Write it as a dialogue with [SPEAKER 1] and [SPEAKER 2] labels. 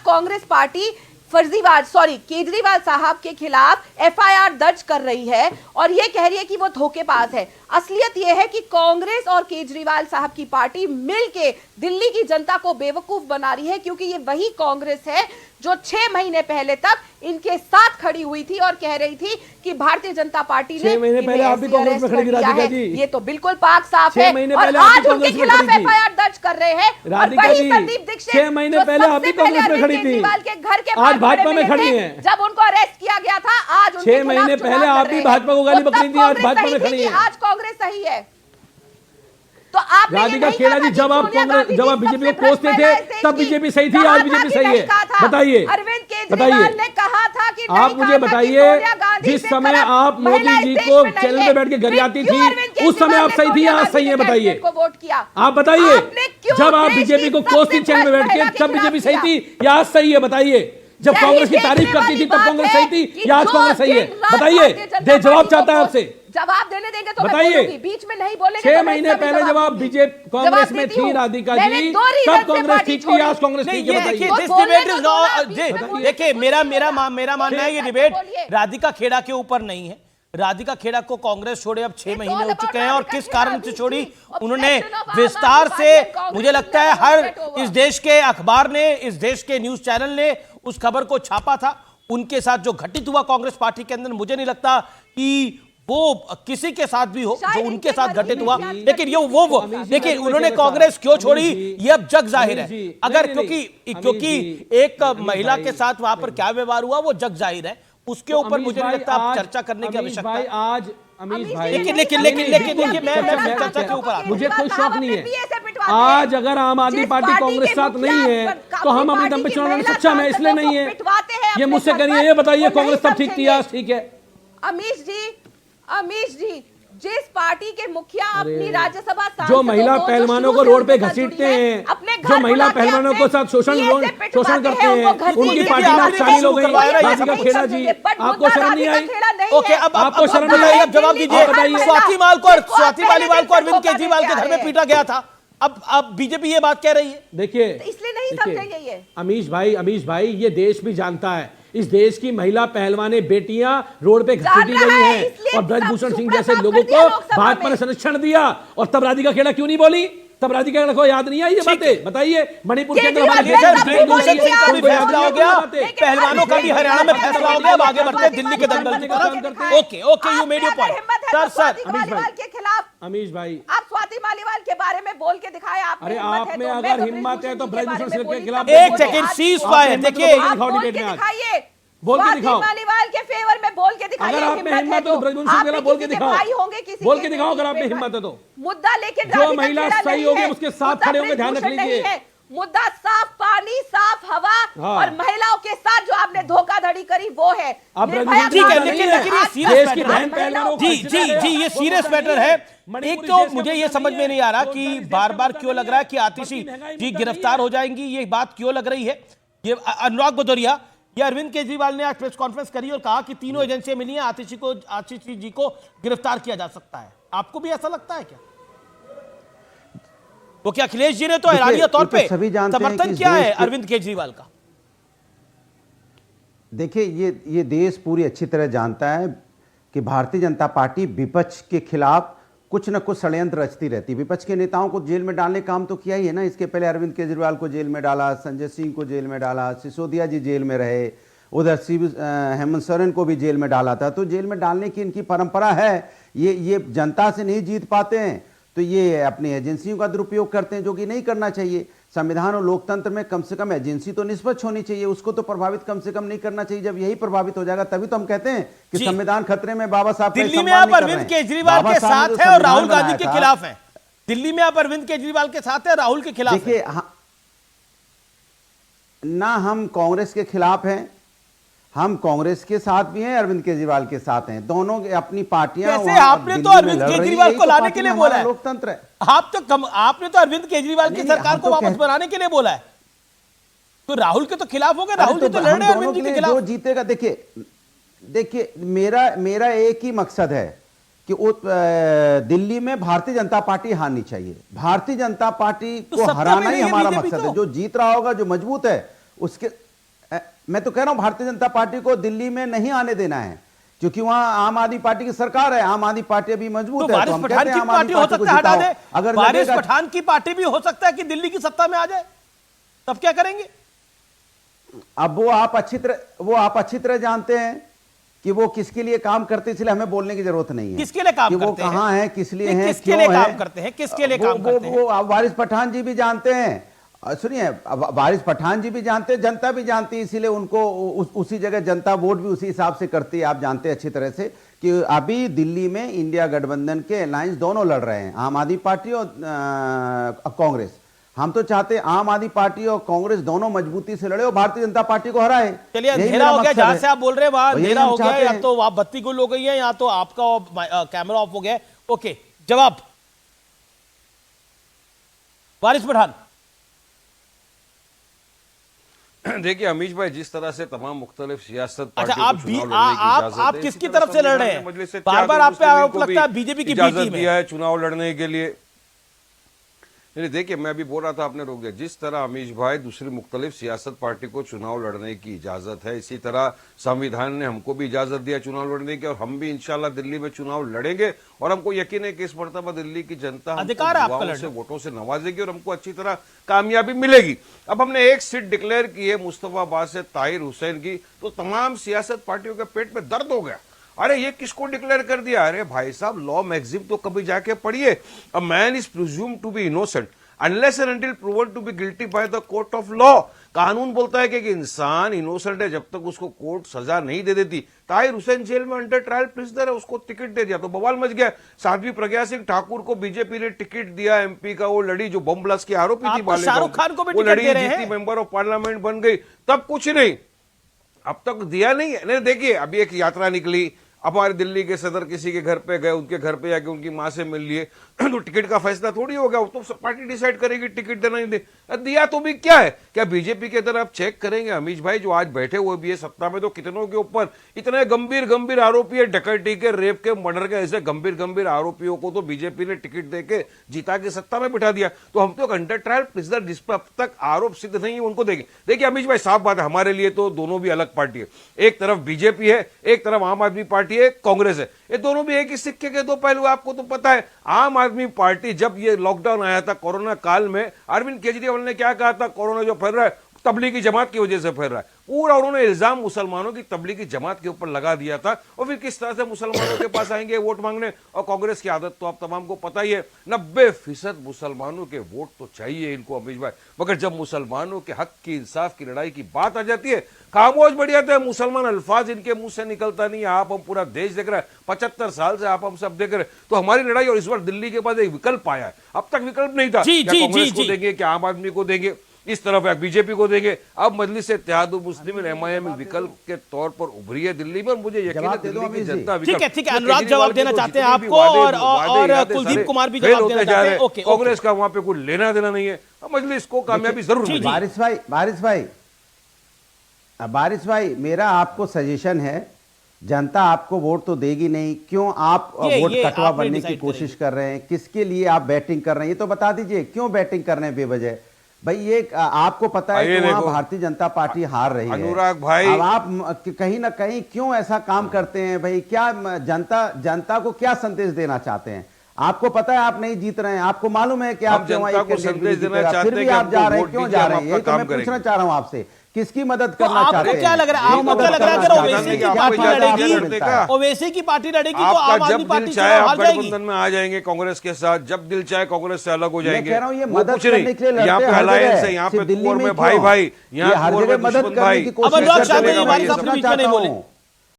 [SPEAKER 1] Congress party Kejriwal साहब के खिलाफ एफआईआर दर्ज कर रही है और यह कह रही है कि वो धोखेबाज है। असलियत यह है कि कांग्रेस और केजरीवाल साहब की पार्टी मिलके दिल्ली की जनता को बेवकूफ बना रही है, क्योंकि ये वही कांग्रेस है जो 6 महीने पहले तक इनके साथ खड़ी हुई थी और कह रही थी कि भारतीय जनता पार्टी ने
[SPEAKER 2] 6 महीने पहले आप भी कांग्रेस में खड़ी थी राधिका जी।
[SPEAKER 1] ये तो बिल्कुल पाक साफ है और आज उनके खिलाफ एफआईआर दर्ज कर रहे हैं।
[SPEAKER 2] राधिका जी 6 महीने पहले आप भी कांग्रेस में खड़ी थी, आज भाजपा में खड़ी हैं।
[SPEAKER 1] जब उनको अरेस्ट किया गया था, आज
[SPEAKER 2] 6 महीने पहले आप भी भाजपा को गाली बकरी थी, आज भाजपा में खड़ी हैं।
[SPEAKER 1] आज कांग्रेस सही है। तो आप
[SPEAKER 2] राधिका खेड़ा जी, जब आप बीजेपी को कोसते थे तब बीजेपी सही थी, आज बीजेपी सही है। बताइए,
[SPEAKER 1] अरविंद केजरीवाल ने कहा था कि
[SPEAKER 2] आप मुझे बताइए, जिस समय आप मोदी जी को चैनल पे बैठ के गरियाती थी उस समय आप सही थी, आज सही है? बताइए, आप बताइए, जब आप बीजेपी को कोसती चैनल में बैठ के तब बीजेपी सही थी या आज सही है? बताइए, जब कांग्रेस की तारीफ करती थी तब कांग्रेस सही थी या आज कांग्रेस सही है? बताइए, जवाब चाहता है आपसे।
[SPEAKER 1] जवाब देने देंगे तो
[SPEAKER 2] बताइए,
[SPEAKER 1] बीच में नहीं बोलेंगे।
[SPEAKER 2] 6 महीने पहले जब आप बीजेपी कांग्रेस में थी राधिका जी, तब कांग्रेस ठीक थी, आज कांग्रेस ठीक है? बताइए।
[SPEAKER 3] देखिए, मेरा मानना है ये डिबेट राधिका खेड़ा के ऊपर नहीं है। राधिका खेड़ा को कांग्रेस छोड़े अब 6 महीने हो चुके हैं और किस कारण से छोड़ी उन्होंने विस्तार से, मुझे लगता है हर इस देश के अखबार ने, इस देश के न्यूज चैनल ने उस खबर को छापा था। उनके साथ जो घटित हुआ कांग्रेस पार्टी के अंदर, मुझे नहीं लगता कि वो किसी के साथ भी हो जो उनके साथ घटित हुआ। लेकिन ये वो देखिए, उन्होंने कांग्रेस क्यों छोड़ी ये अब जग जाहिर है। अगर क्योंकि एक महिला के साथ वहां पर क्या व्यवहार हुआ वो जग जाहिर है, उसके ऊपर मुझे नहीं लगता आप चर्चा करने की आवश्यकता है।
[SPEAKER 2] आज अमीश भाई,
[SPEAKER 3] लेकिन देखिए, मैं चर्चा के ऊपर
[SPEAKER 2] मुझे कोई शौक नहीं है। आज अगर आम आदमी पार्टी कांग्रेस साथ नहीं है तो हम अपने दम पे चुनाव लड़ने सक्षम है, इसलिए नहीं है। ये मुझसे करिए, ये बताइए कांग्रेस तब ठीक थी, आज ठीक है?
[SPEAKER 1] अमीश जी, जिस पार्टी के मुखिया अपनी राज्यसभा
[SPEAKER 2] जो महिला पहलवानों को रोड पे घसीटते हैं, जो महिला पहलवानों के साथ शोषण करते हैं, उनकी पार्टी में शामिल हो गई राधिका खेड़ा जी। आपको शर्म नहीं आई?
[SPEAKER 3] ओके, अब आपको शर्म नहीं आई? अब जवाब दीजिए। स्वाति मालीवाल को अरविंद केजरीवाल के घर में पीटा गया था, अब बीजेपी ये बात कह रही है।
[SPEAKER 1] देखिए, इसलिए नहीं समझेंगे ये।
[SPEAKER 2] अमीश भाई, ये देश भी जानता है, इस देश की महिला पहलवाने बेटियां रोड पे घसीटी गई हैं और ब्रजभूषण सिंह जैसे लोगों को भाजपा ने संरक्षण दिया, और तब राधिका खेड़ा क्यों नहीं बोली? तब राधिका खेड़ा को याद नहीं आई ये बातें? बताइए, मणिपुर के अंदर
[SPEAKER 3] ब्रजभूषण सिंह का भी फैसला हो गया, पहलवानों का भी हरियाणा में फैसला हो गया, अब आगे बढ़ते हैं दिल्ली के दंगल की तरफ। Okay, you made your point. Sir
[SPEAKER 2] Amish भाई,
[SPEAKER 1] आप स्वाति मालीवाल के बारे में बोल के दिखाए।
[SPEAKER 2] अरे आप में अगर हिम्मत है तो ब्रजभूषण सिंह के खिलाफ
[SPEAKER 3] एक सेकंड सीज फायर, देखिए
[SPEAKER 2] बोल के दिखाओ,
[SPEAKER 1] मालीवाल के फेवर में बोल के दिखाइए।
[SPEAKER 2] अगर आप में हिम्मत हो ब्रजभूषण सिंह के खिलाफ बोल के दिखाओ, बोल के दिखाओ अगर आप में हिम्मत है तो।
[SPEAKER 1] मुद्दा लेके
[SPEAKER 2] जो महिला सही होगी उसके साथ खड़े होंगे, ध्यान रख लीजिए।
[SPEAKER 1] मुद्दा साफ पानी, साफ हवा और महिलाओं के साथ जो आपने धोखाधड़ी करी वो है।
[SPEAKER 3] ठीक है, लेकिन ये सीरियस जी ये सीरियस मैटर है। एक तो मुझे ये समझ में नहीं आ रहा कि बार बार क्यों लग रहा है कि आतिशी जी गिरफ्तार हो जाएंगी, ये बात क्यों लग रही है? ये अनुराग भदौरिया, ये अरविंद केजरीवाल ने आज प्रेस कॉन्फ्रेंस करी और कहा कि तीनों एजेंसियां मिली हैं, आतिशी जी को गिरफ्तार किया जा सकता है। आपको भी ऐसा लगता है क्या? वो क्या अखिलेश जी ने तो ऐलानिया तौर पे समर्थन किया है अरविंद केजरीवाल का?
[SPEAKER 4] देखिए, ये देश पूरी अच्छी तरह जानता है कि भारतीय जनता पार्टी विपक्ष के खिलाफ कुछ न कुछ षड्यंत्र रचती रहती है। विपक्ष के नेताओं को जेल में डालने का काम तो किया ही है ना। इसके पहले अरविंद केजरीवाल को जेल में डाला, संजय सिंह को जेल में डाला, सिसोदिया जी जेल में रहे, उधर हेमंत सोरेन को भी जेल में डाला था। तो जेल में डालने की इनकी परंपरा है। ये जनता से नहीं जीत पाते हैं तो ये अपनी एजेंसियों का दुरुपयोग करते हैं, जो कि नहीं करना चाहिए। संविधान और लोकतंत्र में कम से कम एजेंसी तो निष्पक्ष होनी चाहिए, उसको तो प्रभावित कम से कम नहीं करना चाहिए। जब यही प्रभावित हो जाएगा तभी तो हम कहते हैं कि संविधान खतरे में। बाबा साहब
[SPEAKER 3] दिल्ली में आप अरविंद केजरीवाल के साथ हैं और राहुल गांधी के खिलाफ हैं। दिल्ली में आप अरविंद केजरीवाल के साथ हैं, राहुल के खिलाफ।
[SPEAKER 4] देखिए, ना हम कांग्रेस के खिलाफ हैं, हम कांग्रेस के साथ भी हैं, अरविंद केजरीवाल के साथ हैं। दोनों अपनी पार्टियां।
[SPEAKER 3] आपने तो अरविंद केजरीवाल को लाने के लिए बोला है,
[SPEAKER 4] लोकतंत्र है।
[SPEAKER 3] आपने तो अरविंद केजरीवाल की सरकार को वापस बनाने के लिए बोला है, तो राहुल के तो खिलाफ हो गए। राहुल जी तो लड़ रहे हैं अरविंद जी के खिलाफ।
[SPEAKER 4] जो जीतेगा, देखिए मेरा एक ही मकसद है कि दिल्ली में भारतीय जनता पार्टी हारनी चाहिए। भारतीय जनता पार्टी को हराना ही हमारा मकसद है। जो जीत रहा होगा, जो मजबूत है, उसके मैं तो कह रहा हूं भारतीय जनता पार्टी को दिल्ली में नहीं आने देना है, क्योंकि वहां आम आदमी पार्टी की सरकार है, आम आदमी पार्टी अभी मजबूत है।
[SPEAKER 3] वारिस पठान की पार्टी हो सकता है हटा दे, अगर वारिस पठान की पार्टी भी हो सकता है कि दिल्ली की सत्ता में आ जाए, तब क्या करेंगे?
[SPEAKER 4] अब वो आप अच्छी तरह जानते हैं कि वो किसके लिए काम करते, इसलिए हमें बोलने की जरूरत नहीं है
[SPEAKER 3] किसके लिए काम
[SPEAKER 4] कि वो
[SPEAKER 3] करते हैं,
[SPEAKER 4] कहां है, किस लिए हैं,
[SPEAKER 3] किसके लिए काम करते हैं, किसके लिए काम करते हैं।
[SPEAKER 4] वो वारिस पठान जी भी जानते हैं, सुनिए, वारिस पठान जी भी जानते हैं, जनता भी जानती है, इसीलिए उनको उसी जगह जनता वोट भी उसी हिसाब से करती है। आप जानते हैं अच्छी तरह से कि अभी दिल्ली में इंडिया गठबंधन के अलायंस दोनों लड़ रहे हैं, आम आदमी पार्टी और कांग्रेस। हम तो चाहते हैं आम आदमी पार्टी और कांग्रेस दोनों मजबूती से लड़े और भारतीय जनता पार्टी को हराए।
[SPEAKER 3] चलिए, अंधेरा हो गया, जहां से आप बोल रहे हैं वहां अंधेरा हो गया, या तो आप बत्ती गुल हो गई है या तो आपका कैमरा ऑफ हो गया। ओके, जवाब वारिस पठान।
[SPEAKER 5] देखिए अमीश भाई, जिस तरह से तमाम मुख्तलिफ सियासत
[SPEAKER 3] अच्छा,
[SPEAKER 5] पार्टियों
[SPEAKER 3] आप किसकी तरफ से लड़ रहे हैं? बार-बार आप पे आरोप लगता है बीजेपी की बी टीम
[SPEAKER 5] दिया है चुनाव लड़ने के लिए। नहीं, देखिए मैं अभी बोल रहा था, आपने रोक दिया। जिस तरह अमीश भाई दूसरी मुख्तलिफ सियासत पार्टी को चुनाव लड़ने की इजाजत है, इसी तरह संविधान ने हमको भी इजाजत दिया चुनाव लड़ने की, और हम भी इंशाल्लाह दिल्ली में चुनाव लड़ेंगे। और हमको यकीन है कि इस मर्तबा दिल्ली की जनता
[SPEAKER 3] अधिकार
[SPEAKER 5] से वोटों से नवाजेगी और हमको अच्छी तरह कामयाबी मिलेगी। अब हमने एक सीट डिक्लेयर की है मुस्तफाबाद से ताहिर हुसैन की, तो तमाम सियासत पार्टियों के पेट में दर्द हो गया। अरे ये किसको डिक्लेयर कर दिया? अरे भाई साहब, लॉ मैगजीन तो कभी जाके पढ़िए। A man is presumed to be innocent unless and until proven to be guilty by the court of law. कानून बोलता है कि इंसान इनोसेंट है जब तक उसको कोर्ट सजा नहीं दे देती। ताहिर हुसैन जेल में अंडर ट्रायल प्रिजनर है, उसको टिकट दे दिया तो बवाल मच गया। साध्वी प्रज्ञा सिंह ठाकुर को बीजेपी ने टिकट दिया, एमपी का, वो लड़ी जो बम ब्लास्ट की आरोपी थी,
[SPEAKER 3] शाहरुख खान को भी
[SPEAKER 5] वो लड़ी,
[SPEAKER 3] टिकट दे रहे
[SPEAKER 5] जीती, मेंबर ऑफ पार्लियामेंट बन गई, तब कुछ नहीं, अब तक दिया नहीं है। देखिए अभी एक यात्रा निकली, हमारे दिल्ली के सदर किसी के घर पे गए, उनके घर पे जाके उनकी मां से मिल लिए, तो टिकट का फैसला थोड़ी होगा, वो तो पार्टी डिसाइड करेगी टिकट देना नहीं दे। दिया तो भी क्या है? क्या बीजेपी के अंदर आप चेक करेंगे अमीश भाई, जो आज बैठे हुए भी है सत्ता में, तो कितनों के ऊपर इतने गंभीर आरोपी है, डकैती के, रेप के, मर्डर के, ऐसे गंभीर आरोपियों को तो बीजेपी ने टिकट देके जिता के सत्ता में बिठा दिया। तो हम तो अंडर ट्रायल प्रिजनर जिस पर अब तक आरोप सिद्ध नहीं है उनको देंगे। देखिए अमीश भाई, साफ बात है, हमारे लिए तो दोनों भी अलग पार्टी है। एक तरफ बीजेपी है, एक तरफ आम आदमी पार्टी है, कांग्रेस है। ये दोनों भी एक ही सिक्के के दो पहलू। आपको तो पता है, आम आदमी पार्टी जब ये लॉकडाउन आया था कोरोना काल में, अरविंद केजरीवाल ने क्या कहा था? कोरोना जो फैल रहा है तबलीगी जमात की वजह से फैल रहा है। पूरा उन्होंने इल्जाम मुसलमानों की तबलीगी जमात के ऊपर लगा दिया था। और फिर किस तरह से मुसलमानों के पास आएंगे वोट मांगने। और कांग्रेस की आदत तो आप तमाम को पता ही है, 90% मुसलमानों के वोट तो चाहिए इनको अमीश भाई, मगर जब मुसलमानों के हक की, इंसाफ की लड़ाई की बात आ जाती है, खामोश बढ़ जाते हैं मुसलमान। अल्फाज इनके मुंह से निकलता नहीं है। आप हम पूरा देश देख रहा है, 75 साल से आप हम सब देख रहे हैं। तो हमारी लड़ाई, और इस बार दिल्ली के पास एक विकल्प आया है, अब तक विकल्प नहीं था। क्या कांग्रेस को देंगे, क्या आम आदमी को देंगे, इस तरफ बीजेपी को देंगे, अब मजलिस इत्तेहादुल मुस्लिमीन एमआईएम विकल्प के तौर पर उभरी है दिल्ली में। मुझे यकीन है दिल्ली की जनता,
[SPEAKER 3] ठीक है, अनुराग जवाब देना चाहते हैं आपको, और कुलदीप कुमार भी जवाब देना चाहते हैं।
[SPEAKER 5] कांग्रेस का वहां पे कोई लेना देना नहीं है, मजलिस को कामयाबी जरूर मिलेगी।
[SPEAKER 4] बारिश भाई, मेरा आपको सजेशन है, जनता आपको वोट तो देगी नहीं, क्यों आप वोट कटवा बनने की कोशिश कर रहे हैं? किसके लिए आप बैटिंग कर रहे हैं, ये तो बता दीजिए, क्यों बैटिंग कर रहे हैं बेवजह? भाई ये आपको पता है कि वहां भारतीय जनता पार्टी हार रही है।
[SPEAKER 5] अनुराग भाई,
[SPEAKER 4] अब आप कहीं ना कहीं क्यों ऐसा काम करते हैं भाई? क्या जनता को क्या संदेश देना चाहते हैं? आपको पता है आप नहीं जीत रहे हैं, आपको मालूम है कि आप
[SPEAKER 5] जनता को संदेश देना चाहते हैं,
[SPEAKER 4] फिर भी आप जा रहे हैं, क्यों जा रहे हैं? ये तो मैं पूछना चाह रहा हूं आपसे, किसकी मदद करना चाहते हैं?
[SPEAKER 3] क्या लग रहा है, आपको क्या लग रहा है, अगर ओवैसी की पार्टी लड़ेगी, ओवैसी की पार्टी लड़ेगी तो आम आदमी पार्टी चुनाव हार जाएगी।
[SPEAKER 5] गठबंधन में आ जाएंगे कांग्रेस के साथ, जब दिल चाहे कांग्रेस से अलग हो जाएंगे।
[SPEAKER 4] कह रहा हूं ये मदद करने के लिए
[SPEAKER 5] यहाँ पे अलायंस है, यहाँ पे दिल्ली में भाई, यहाँ
[SPEAKER 4] मदद करने की कोशिश
[SPEAKER 3] अनुराग शाह बीच में नहीं बोले।